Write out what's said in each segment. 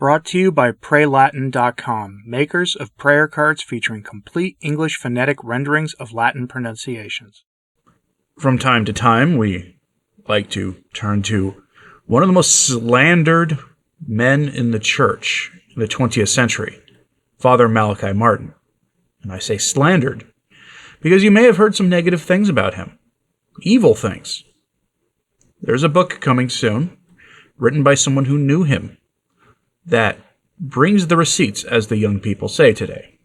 Brought to you by PrayLatin.com, makers of prayer cards featuring complete English phonetic renderings of Latin pronunciations. From time to time, we like to turn to one of the most slandered men in the church in the 20th century, Father Malachi Martin. And I say slandered because you may have heard some negative things about him, evil things. There's a book coming soon, written by someone who knew him, that brings the receipts, as the young people say today.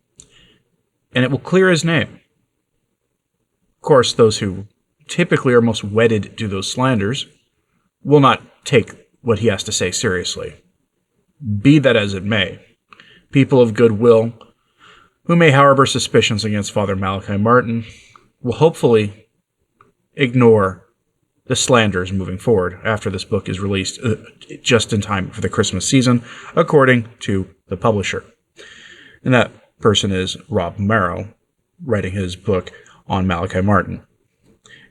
And it will clear his name. Of course, those who typically are most wedded to those slanders will not take what he has to say seriously. Be that as it may, people of goodwill who may harbor suspicions against Father Malachi Martin will hopefully ignore the slanders moving forward after this book is released just in time for the Christmas season, according to the publisher. And that person is Rob Marrow, writing his book on Malachi Martin.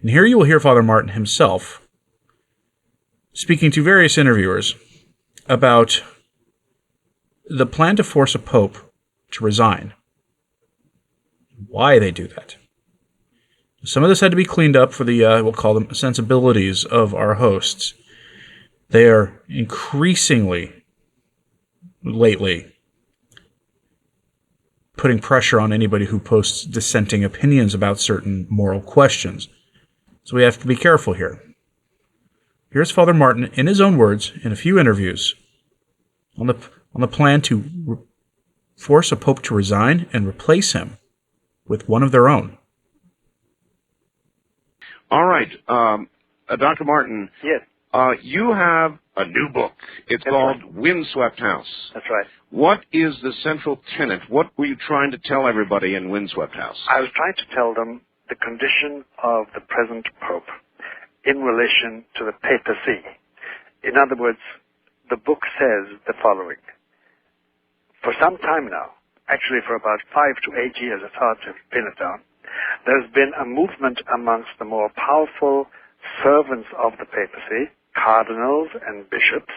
And here you will hear Father Martin himself speaking to various interviewers about the plan to force a pope to resign. Why they do that. Some of this had to be cleaned up for the, we'll call them, sensibilities of our hosts. They are increasingly, lately, putting pressure on anybody who posts dissenting opinions about certain moral questions. So we have to be careful here. Here's Father Martin, in his own words, in a few interviews, on the plan to force a pope to resign and replace him with one of their own. All right. Dr. Martin. Yes. You have a new book. It's called right. Windswept House. That's right. What is the central tenet? What were you trying to tell everybody in Windswept House? I was trying to tell them the condition of the present Pope in relation to the papacy. In other words, the book says the following. For some time now, actually for about 5 to 8 years, it's hard to pin it down, there's been a movement amongst the more powerful servants of the papacy, cardinals and bishops,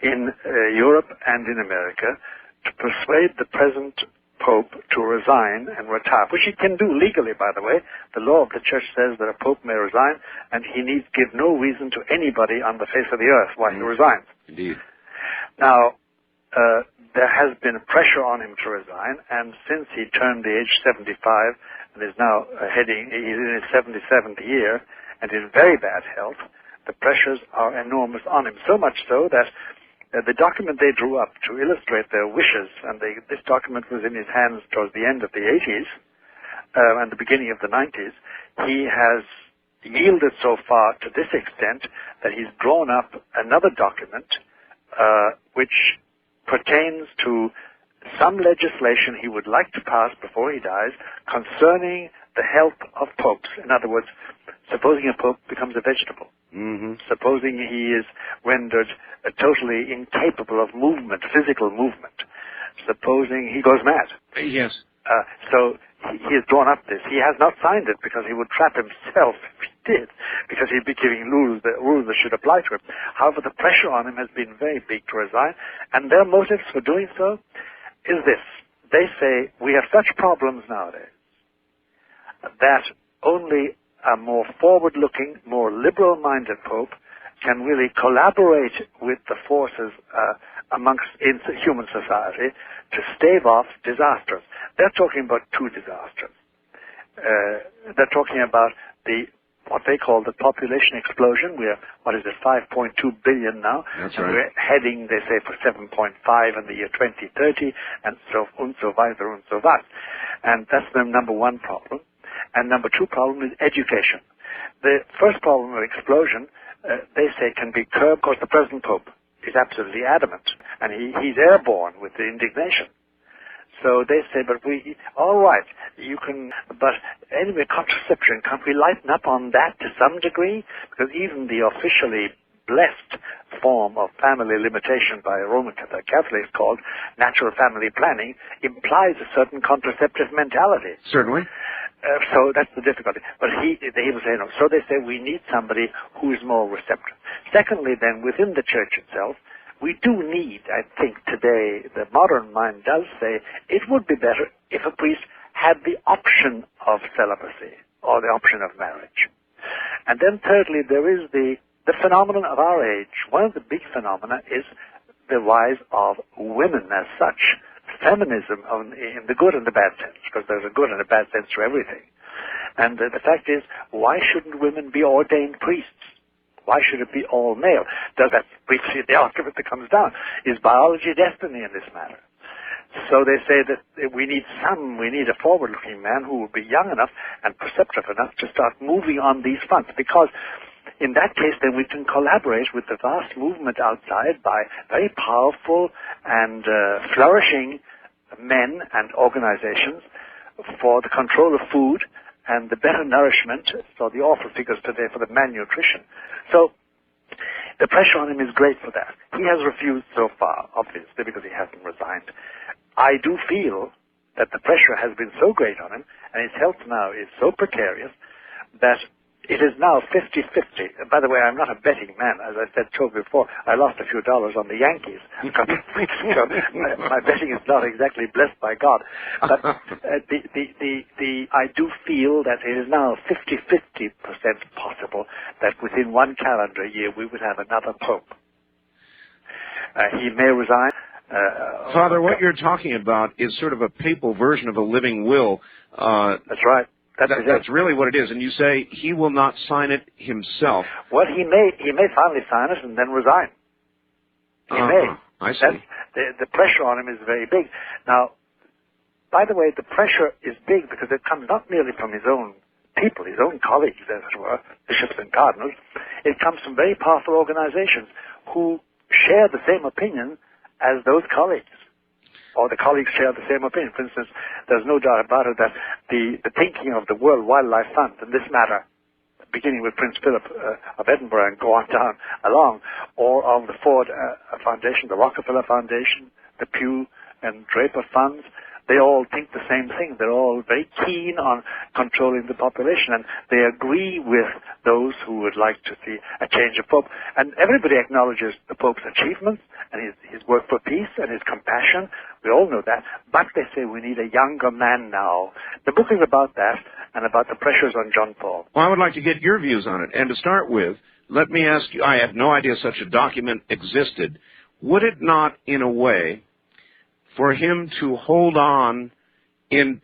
in Europe and in America, to persuade the present Pope to resign and retire, which he can do legally, by the way. The law of the Church says that a Pope may resign, and he needs give no reason to anybody on the face of the earth why he resigns. Indeed. Now, there has been pressure on him to resign, and since he turned the age 75 and is now he's in his 77th year and in very bad health, the pressures are enormous on him. So much so that the document they drew up to illustrate their wishes, and this document was in his hands towards the end of the 80s and the beginning of the 90s, he has yielded so far to this extent that he's drawn up another document which pertains to some legislation he would like to pass before he dies concerning the health of popes. In other words, supposing a pope becomes a vegetable, supposing he is rendered totally incapable of movement, physical movement, supposing he goes mad. Yes. So he has drawn up this. He has not signed it because he would trap himself if he did, because he'd be giving rules that should apply to him. However, the pressure on him has been very big to resign, and their motives for doing so is this. They say, we have such problems nowadays that only a more forward-looking, more liberal-minded Pope can really collaborate with the forces in human society to stave off disasters. They're talking about two disasters. They're talking about what they call the population explosion. We're, 5.2 billion now. That's and right. We're heading, they say, for 7.5 in the year 2030, and so weiter und so was. And that's the number one problem. And number two problem is education. The first problem of explosion, they say, can be curbed. Of course, the present Pope is absolutely adamant, and he's airborne with the indignation. So they say, all right, you can, but anyway, contraception, can't we lighten up on that to some degree? Because even the officially blessed form of family limitation by Roman Catholics called natural family planning implies a certain contraceptive mentality. Certainly. So that's the difficulty. But he will say no. So they say we need somebody who is more receptive. Secondly, then, within the Church itself, we do need, I think today, the modern mind does say, it would be better if a priest had the option of celibacy or the option of marriage. And then thirdly, there is the phenomenon of our age. One of the big phenomena is the rise of women as such, feminism in the good and the bad sense, because there's a good and a bad sense to everything. And the fact is, why shouldn't women be ordained priests? Why should it be all male? Does that briefly the argument that comes down? Is biology destiny in this matter? So they say that we need a forward-looking man who will be young enough and perceptive enough to start moving on these fronts, because in that case then we can collaborate with the vast movement outside by very powerful and flourishing men and organizations for the control of food and the better nourishment, so the awful figures today for the malnutrition. So the pressure on him is great for that. He has refused so far, obviously, because he hasn't resigned. I do feel that the pressure has been so great on him, and his health now is so precarious, that it is now 50-50. By the way, I'm not a betting man. As I told before, I lost a few dollars on the Yankees a couple of weeks ago. My betting is not exactly blessed by God. But I do feel that it is now 50-50% possible that within one calendar year we would have another pope. He may resign. Father, what you're talking about is sort of a papal version of a living will. That's right. That's really what it is. And you say he will not sign it himself. Well, he may finally sign it and then resign. He may. I see. The pressure on him is very big. Now, by the way, the pressure is big because it comes not merely from his own people, his own colleagues, as it were, bishops and cardinals. It comes from very powerful organizations who share the same opinion as those colleagues, or the colleagues share the same opinion. For instance, there's no doubt about it that the thinking of the World Wildlife Fund in this matter, beginning with Prince Philip of Edinburgh and go on down along, or of the Ford Foundation, the Rockefeller Foundation, the Pew and Draper funds, they all think the same thing. They're all very keen on controlling the population, and they agree with those who would like to see a change of Pope. And everybody acknowledges the Pope's achievements and his work for peace and his compassion. We all know that. But they say we need a younger man now. The book is about that and about the pressures on John Paul. Well, I would like to get your views on it. And to start with, let me ask you, I had no idea such a document existed. Would it not, in a way, for him to hold on in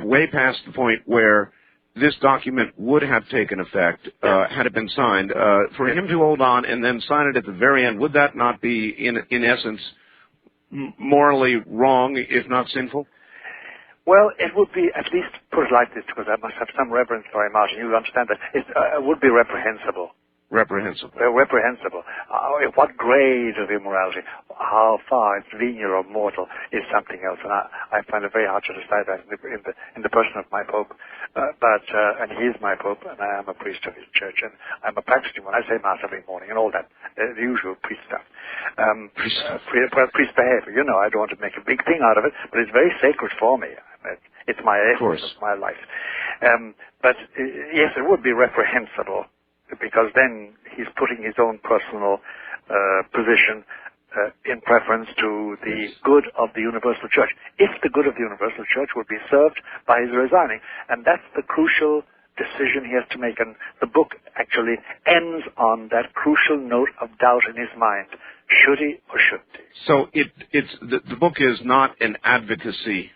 way past the point where this document would have taken effect had it been signed, for him to hold on and then sign it at the very end, would that not be, in essence, morally wrong, if not sinful? Well, it would be, at least put it like this, because I must have some reverence for him, Martin. You understand that. It would be reprehensible. Reprehensible. Reprehensible. What grade of immorality, how far it's venial or mortal, is something else. And I find it very hard to decide that in the person of my Pope. And he is my Pope, and I am a priest of his church, and I'm a practicing one. I say Mass every morning and all that, the usual priest stuff. Priest behavior. You know, I don't want to make a big thing out of it, but it's very sacred for me. It's my ethics, it's my life. But yes, it would be reprehensible, because then he's putting his own personal position in preference to the good of the universal church. If the good of the universal church would be served by his resigning. And that's the crucial decision he has to make. And the book actually ends on that crucial note of doubt in his mind. Should he or shouldn't he? So the book is not an advocacy,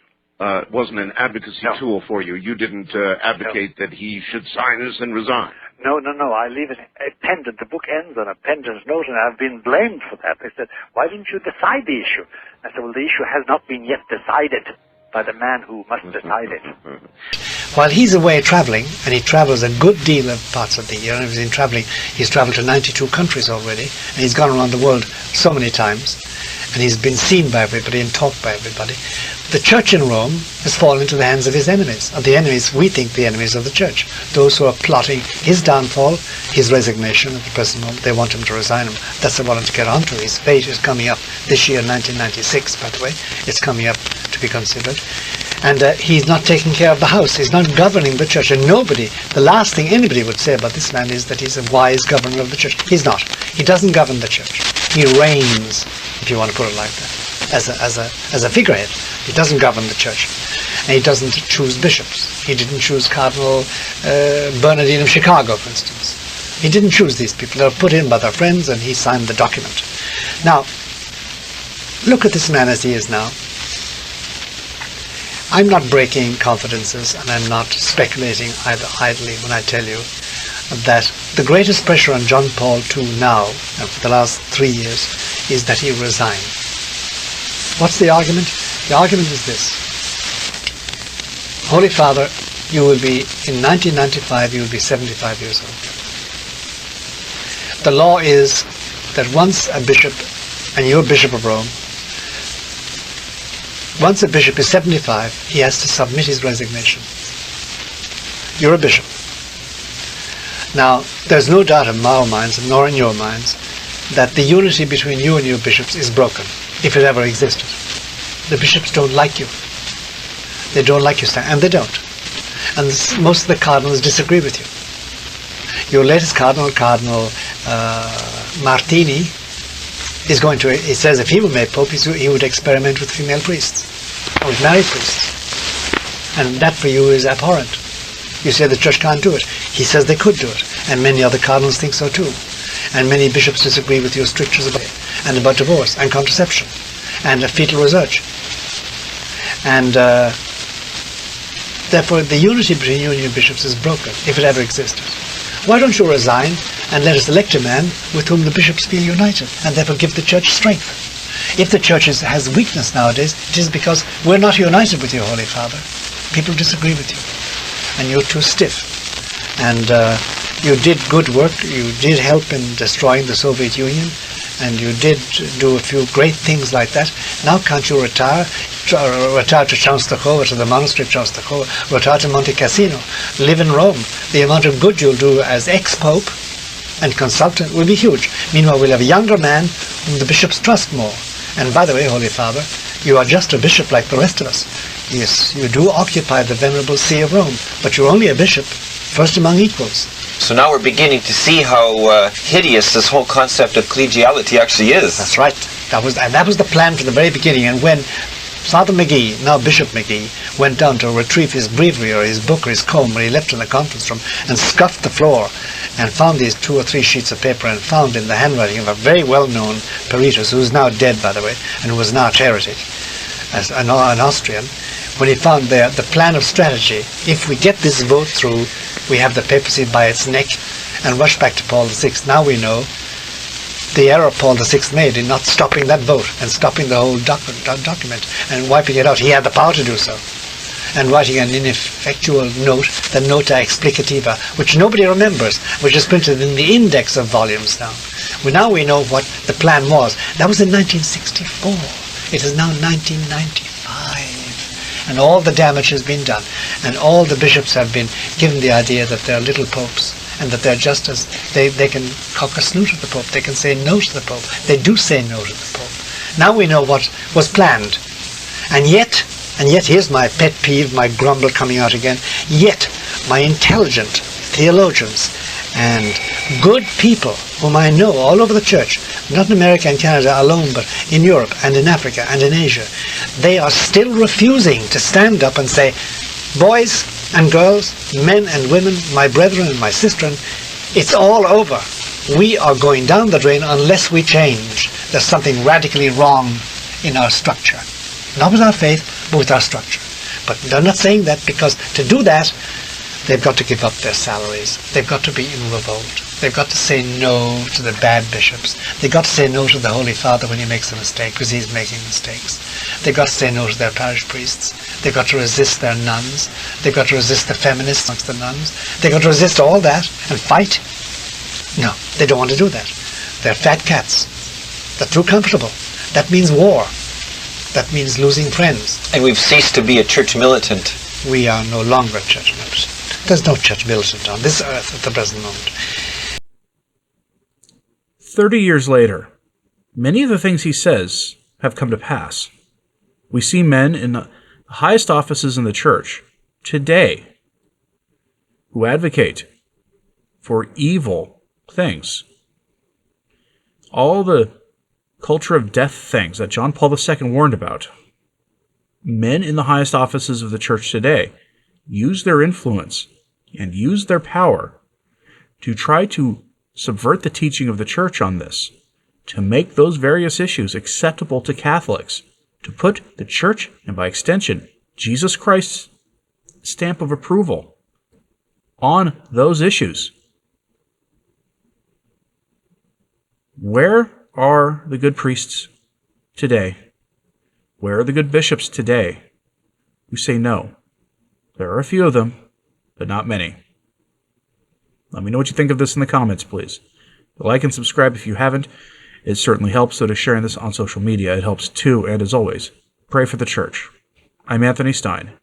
wasn't an advocacy tool for you. You didn't advocate that he should sign this and resign. No. I leave it pendant. The book ends on a pendant note, and I've been blamed for that. They said, why didn't you decide the issue? I said, well, the issue has not been yet decided by the man who must decide it. While he's away traveling, and he travels a good deal of parts of the year, and he's traveled to 92 countries already, and he's gone around the world so many times, and he's been seen by everybody and taught by everybody. The church in Rome has fallen into the hands of his enemies, of the enemies, we think the enemies of the church, those who are plotting his downfall, his resignation at the present moment. They want him to resign him. That's what I want to get onto. His fate is coming up this year, 1996, by the way. It's coming up to be considered. And he's not taking care of the house. He's not governing the church. And the last thing anybody would say about this man is that he's a wise governor of the church. He's not. He doesn't govern the church. He reigns if you want to put it like that, as a figurehead. He doesn't govern the church, and he doesn't choose bishops. He didn't choose Cardinal Bernardine of Chicago, for instance. He didn't choose these people. They were put in by their friends, and he signed the document. Now, look at this man as he is now. I'm not breaking confidences, and I'm not speculating either idly when I tell you that the greatest pressure on John Paul II now, and for the last 3 years, is that he resign. What's the argument? The argument is this. Holy Father, you will be, in 1995, you will be 75 years old. The law is that once a bishop, and you're Bishop of Rome, once a bishop is 75, he has to submit his resignation. You're a bishop. Now, there's no doubt in our minds, nor in your minds, that the unity between you and your bishops is broken, if it ever existed. The bishops don't like you. They don't like you, and they don't. And most of the cardinals disagree with you. Your latest cardinal, Cardinal Martini, is going to, he says if he were made pope, he would experiment with female priests, or with married priests. And that for you is abhorrent. You say the church can't do it. He says they could do it, and many other cardinals think so too. And many bishops disagree with your strictures about it, and about divorce, and contraception, and fetal research. And therefore the unity between you and your bishops is broken, if it ever existed. Why don't you resign and let us elect a man with whom the bishops feel united, and therefore give the church strength? If the church has weakness nowadays, it is because we're not united with you, Holy Father. People disagree with you, and you're too stiff. And you did good work. You did help in destroying the Soviet Union, and you did do a few great things like that. Now can't you retire? Retire to Częstochowa, to the monastery of Częstochowa, retire to Monte Cassino, live in Rome. The amount of good you'll do as ex-pope and consultant will be huge. Meanwhile, we'll have a younger man whom the bishops trust more. And by the way, Holy Father, you are just a bishop like the rest of us. Yes, you do occupy the venerable see of Rome, but you're only a bishop, first among equals. So now we're beginning to see how hideous this whole concept of collegiality actually is. That's right. That was the plan from the very beginning. And when Father McGee, now Bishop McGee, went down to retrieve his breviary or his book or his comb when he left in the conference room and scuffed the floor and found these 2 or 3 sheets of paper and found in the handwriting of a very well-known Peritus, who is now dead, by the way, and who was an arch heretic, as an Austrian, when he found there the plan of strategy. If we get this vote through, we have the papacy by its neck and rush back to Paul VI. Now we know the error Paul VI made in not stopping that vote and stopping the whole document and wiping it out. He had the power to do so. And writing an ineffectual note, the nota explicativa, which nobody remembers, which is printed in the index of volumes now. Now we know what the plan was. That was in 1964. It is now 1995. And all the damage has been done. And all the bishops have been given the idea that they're little popes, and that they're just as, they can cock a snoot at the Pope, they can say no to the Pope. They do say no to the Pope. Now we know what was planned. And yet here's my pet peeve, my grumble coming out again, yet my intelligent theologians and good people whom I know all over the church, not in America and Canada alone, but in Europe and in Africa and in Asia, they are still refusing to stand up and say, boys and girls, men and women, my brethren and my sistren, it's all over. We are going down the drain unless we change. There's something radically wrong in our structure. Not with our faith, but with our structure. But they're not saying that, because to do that, they've got to give up their salaries. They've got to be in revolt. They've got to say no to the bad bishops. They've got to say no to the Holy Father when he makes a mistake, because he's making mistakes. They've got to say no to their parish priests. They've got to resist their nuns. They've got to resist the feminists amongst the nuns. They've got to resist all that and fight. No, they don't want to do that. They're fat cats. They're too comfortable. That means war. That means losing friends. And we've ceased to be a church militant. We are no longer a church militant. There's no church militant on this earth at the present moment. 30 years later, many of the things he says have come to pass. We see men in the highest offices in the church today who advocate for evil things. All the culture of death things that John Paul II warned about, men in the highest offices of the church today use their influence and use their power to try to subvert the teaching of the church on this, to make those various issues acceptable to Catholics, to put the church, and by extension, Jesus Christ's stamp of approval on those issues. Where are the good priests today? Where are the good bishops today who say no? There are a few of them, but not many. Let me know what you think of this in the comments, please. Like and subscribe if you haven't. It certainly helps, so to sharing this on social media, it helps too, and as always, pray for the church. I'm Anthony Stine.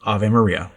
Ave Maria.